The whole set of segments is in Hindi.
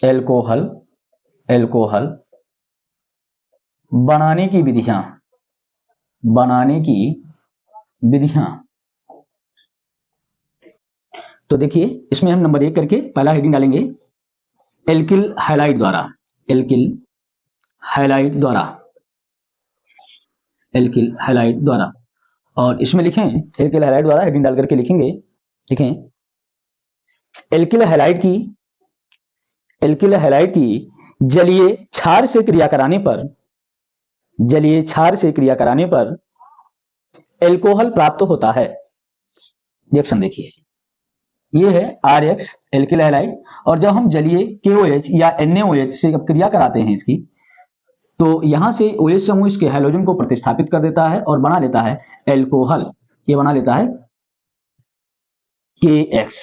एल्कोहल एल्कोहल बनाने की विधियां। तो देखिए इसमें हम नंबर 1 करके पहला हेडिंग डालेंगे एल्किल हैलाइड द्वारा। एल्किल हैलाइड द्वारा और इसमें लिखें एल्किल हैलाइड द्वारा हेडिंग डाल करके लिखेंगे, लिखें एल्किल हैलाइड की जलीय क्षार से क्रिया कराने पर एल्कोहल प्राप्त होता है। रिएक्शन देखिए, ये है RX एल्किल हैलाइड, और जब हम जलीय KOH या NaOH से क्रिया कराते हैं इसकी, तो यहां से OH समूह इसके हैलोजन को प्रतिस्थापित कर देता है और बना लेता है एल्कोहल। ये बना लेता है KX,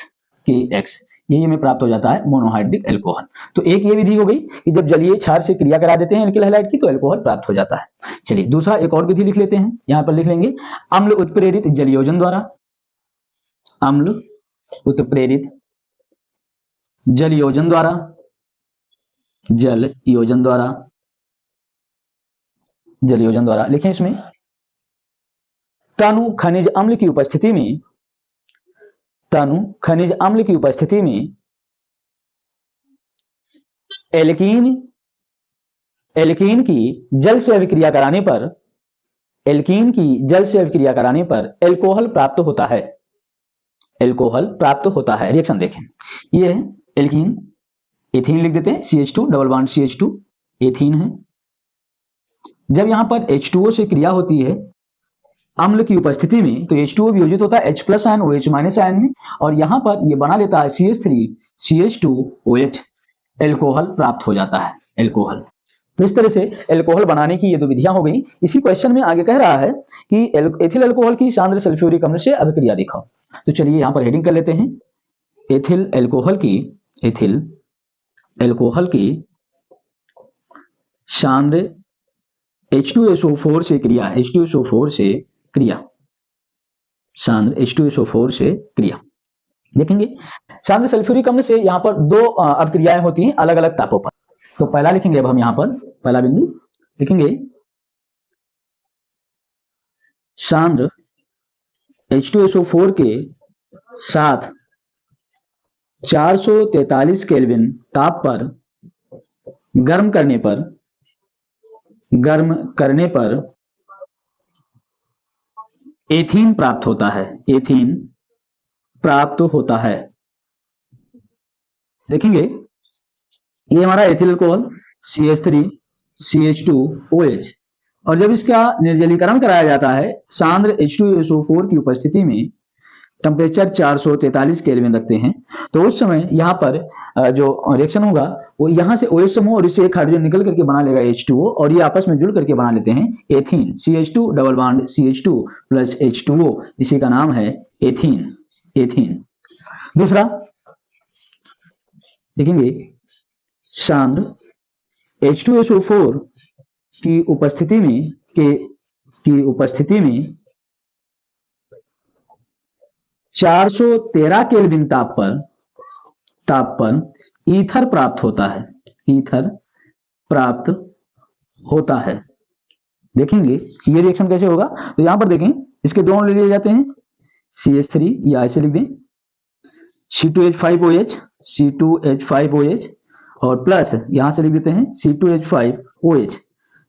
ये में प्राप्त हो जाता है मोनोहाइड्रिक एल्कोहल। तो एक ये विधि हो गई कि जब जलीय क्षार से क्रिया करा देते हैं एल्किल हैलाइड की तो एल्कोहल प्राप्त हो जाता है। चलिए दूसरा एक और विधि लिख लेते हैं, यहां पर लिख लेंगे अम्ल उत्प्रेरित जलयोजन द्वारा। अम्ल उत्प्रेरित जलयोजन द्वारा लिखें इसमें तनु खनिज अम्ल की उपस्थिति में एल्कीन की जल से अभिक्रिया कराने पर एल्कोहल प्राप्त होता है। रिएक्शन देखें, ये है एल्कीन, एथीन लिख देते हैं, CH2 double bond CH2 ethene है। जब यहां पर H2O से क्रिया होती है अम्ल की उपस्थिति में तो H2O वियोजित होता है H+ आयन OH- आयन में, और यहां पर ये बना लेता है CH3CH2OH, एल्कोहल प्राप्त हो जाता है एल्कोहल। तो इस तरह से एल्कोहल बनाने की ये दो विधियां हो गई। इसी क्वेश्चन में आगे कह रहा है कि एथिल अल्कोहल की सांद्र सल्फ्यूरिक अम्ल से अभिक्रिया दिखाओ। तो चलिए यहां पर हेडिंग कर लेते हैं एथिल अल्कोहल की सांद्र H2SO4 से क्रिया देखेंगे। सांद्र सल्फ्यूरिक अम्ल से यहां पर दो अभिक्रियाएं होती हैं अलग अलग तापों पर। तो पहला लिखेंगे, अब हम यहां पर पहला बिंदु लिखेंगे सांद्र H2SO4 के साथ 443 केल्विन ताप पर गर्म करने पर एथीन प्राप्त होता है। देखेंगे ये हमारा एथिल अल्कोहल CH3CH2OH, और जब इसका निर्जलीकरण कराया जाता है सांद्र H2SO4 की उपस्थिति में, टेम्परेचर 443 केल्विन रखते हैं, तो उस समय यहाँ पर जो रिएक्शन होगा वो यहाँ से OH समूह और इससे एक हाइड्रोजन निकल करके बना लेगा H2O, और ये आपस में जुड़ करके बना लेते हैं ethene, CH2 double bond CH2 plus H2O, इसी का नाम है एथीन। दूसरा देखेंगे सांद्र H2SO4 की उपस्थिति में 413 केल्विन ताप पर ईथर प्राप्त होता है। देखेंगे ये रिएक्शन कैसे होगा, तो यहां पर देखें इसके दोनों ले लिए जाते हैं CH3, या ऐसे लिख दें C2H5OH और प्लस यहां से लिख देते हैं C2H5OH,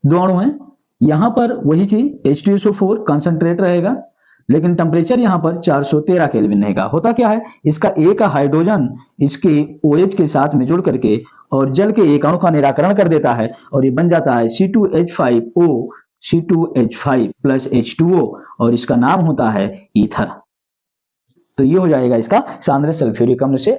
दो अणु हैं। यहां पर वही चीज H2SO4 कंसंट्रेट रहेगा, लेकिन टेम्परेचर यहां पर 413 केल्विन रहेगा। होता क्या है, इसका एक हाइड्रोजन इसके OH के साथ में जुड़ करके और जल के एक अणु का निराकरण कर देता है, और ये बन जाता है C2H5 प्लस H2O, और इसका नाम होता है ईथर। तो ये हो जाएगा इसका सांद्र सल्फ्यूरिक अम्ल से